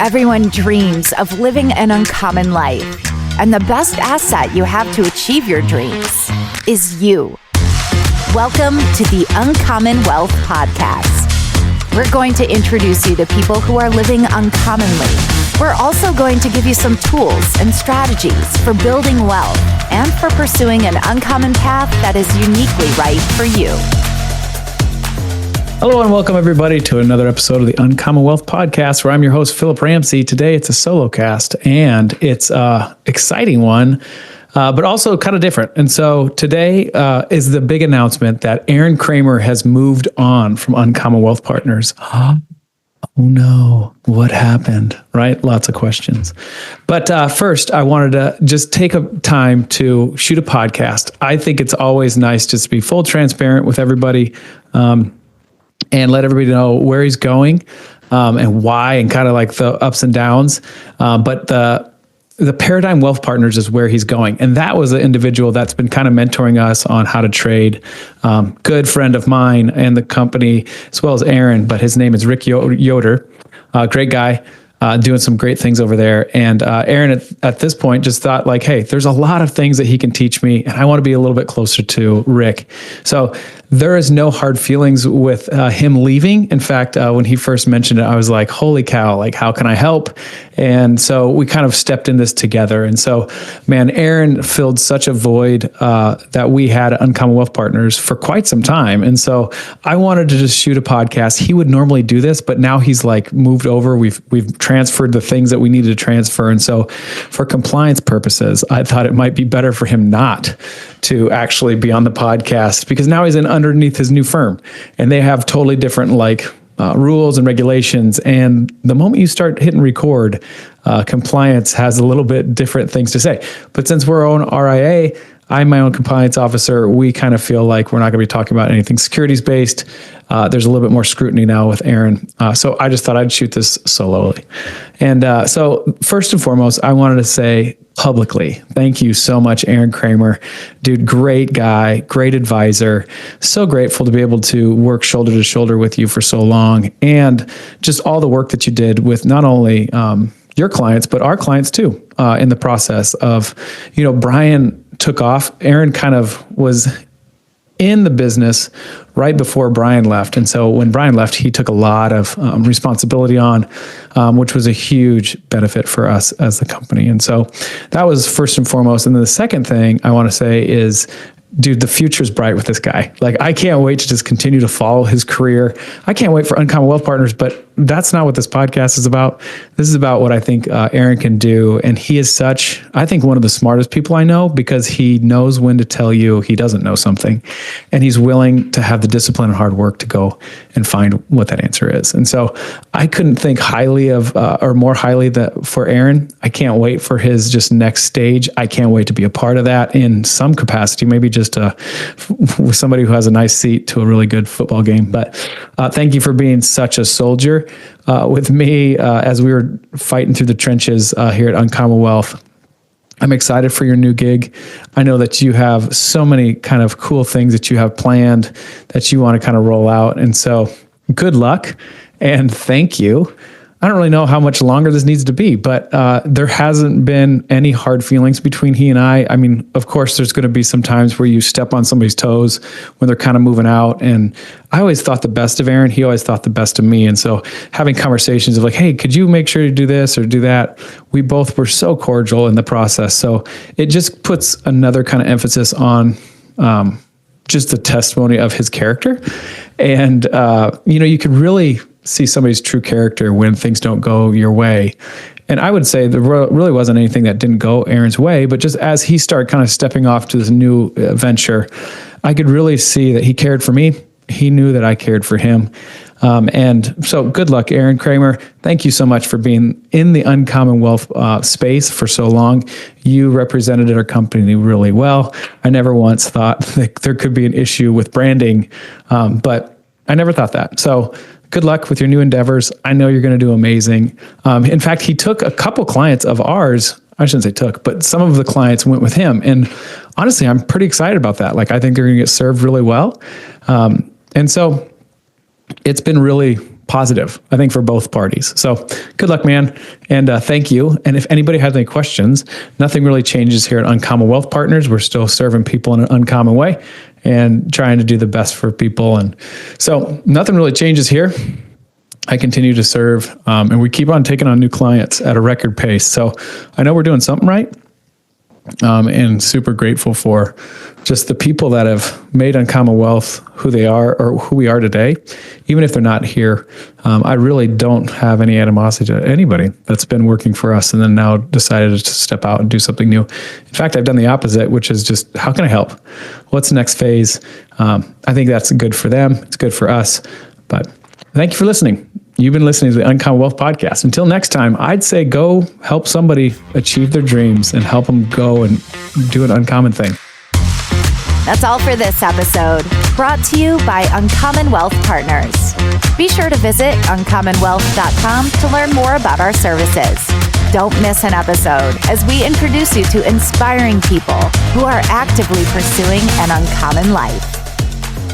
Everyone dreams of living an uncommon life, and the best asset you have to achieve your dreams is you. Welcome to the Uncommon Wealth Podcast. We're going to introduce you to people who are living uncommonly. We're also going to give you some tools and strategies for building wealth and for pursuing an uncommon path that is uniquely right for you. Hello and welcome everybody to another episode of the Uncommon Wealth Podcast, where I'm your host, Phillip Ramsey. Today it's a solo cast and it's an exciting one, but also kind of different. And so today is the big announcement that Arron Cramer has moved on from Uncommon Wealth Partners. Oh no, what happened? Right? Lots of questions. But first, I wanted to just take a time to shoot a podcast. I think it's always nice just to be full transparent with everybody. And let everybody know where he's going and why, and kind of like the ups and downs. But the Paradigm Wealth Partners is where he's going. And that was an individual that's been kind of mentoring us on how to trade. Good friend of mine and the company, as well as Arron, but his name is Rick Yoder. Great guy. Doing some great things over there. And Arron at this point just thought like, hey, there's a lot of things that he can teach me, and I want to be a little bit closer to Rick. So there is no hard feelings with him leaving. In fact, when he first mentioned it, I was like, holy cow, like how can I help? And so we kind of stepped in this together. And so, man, Arron filled such a void that we had at Uncommon Wealth Partners for quite some time. And so I wanted to just shoot a podcast. He would normally do this, but now he's like moved over. We've transferred the things that we needed to transfer. And so for compliance purposes, I thought it might be better for him not to actually be on the podcast, because now he's in underneath his new firm and they have totally different rules and regulations. And the moment you start hitting record, compliance has a little bit different things to say. But since we're on RIA, I'm my own compliance officer, we kind of feel like we're not going to be talking about anything securities based. There's a little bit more scrutiny now with Arron. So I just thought I'd shoot this solely. And so first and foremost, I wanted to say publicly, thank you so much, Arron Cramer. Dude, great guy, great advisor. So grateful to be able to work shoulder to shoulder with you for so long. And just all the work that you did with not only your clients, but our clients too, in the process of, Brian took off. Arron kind of was in the business right before Brian left. And so when Brian left, he took a lot of responsibility on, which was a huge benefit for us as the company. And so that was first and foremost. And then the second thing I want to say is, dude, the future's bright with this guy. Like, I can't wait to just continue to follow his career. I can't wait for Uncommon Wealth Partners, but that's not what this podcast is about. This is about what I think Arron can do. And he is such, I think, one of the smartest people I know, because he knows when to tell you he doesn't know something. And he's willing to have the discipline and hard work to go and find what that answer is. And so I couldn't think highly of, or more highly for Arron. I can't wait for his just next stage. I can't wait to be a part of that in some capacity, maybe just with somebody who has a nice seat to a really good football game. But thank you for being such a soldier with me as we were fighting through the trenches here at Uncommon Wealth. I'm excited for your new gig. I know that you have so many kind of cool things that you have planned that you want to kind of roll out. And so good luck and thank you. I don't really know how much longer this needs to be, but there hasn't been any hard feelings between he and I. I mean, of course, there's going to be some times where you step on somebody's toes when they're kind of moving out. And I always thought the best of Arron. He always thought the best of me. And so having conversations of like, hey, could you make sure to do this or do that? We both were so cordial in the process. So it just puts another kind of emphasis on just the testimony of his character. And, you could really see somebody's true character when things don't go your way. And I would say there really wasn't anything that didn't go Arron's way, but just as he started kind of stepping off to this new venture, I could really see that he cared for me. He knew that I cared for him. And so good luck, Arron Cramer. Thank you so much for being in the Uncommon Wealth space for so long. You represented our company really well. I never once thought that there could be an issue with branding, but I never thought that. So good luck with your new endeavors. I know you're going to do amazing. In fact, he took a couple clients of ours. I shouldn't say took, but some of the clients went with him. And honestly, I'm pretty excited about that. Like, I think they're going to get served really well. And so it's been really positive, I think, for both parties. So good luck, man. And thank you. And if anybody has any questions, nothing really changes here at Uncommon Wealth Partners. We're still serving people in an uncommon way and trying to do the best for people. And so nothing really changes here. I continue to serve, and we keep on taking on new clients at a record pace. So I know we're doing something right, and super grateful for just the people that have made Uncommon Wealth who they are, or who we are today, even if they're not here. I really don't have any animosity to anybody that's been working for us and then now decided to step out and do something new. In fact, I've done the opposite, which is just, how can I help? What's the next phase? I think that's good for them. It's good for us. But thank you for listening. You've been listening to the Uncommon Wealth Podcast. Until next time, I'd say go help somebody achieve their dreams and help them go and do an uncommon thing. That's all for this episode, brought to you by Uncommon Wealth Partners. Be sure to visit uncommonwealth.com to learn more about our services. Don't miss an episode as we introduce you to inspiring people who are actively pursuing an uncommon life.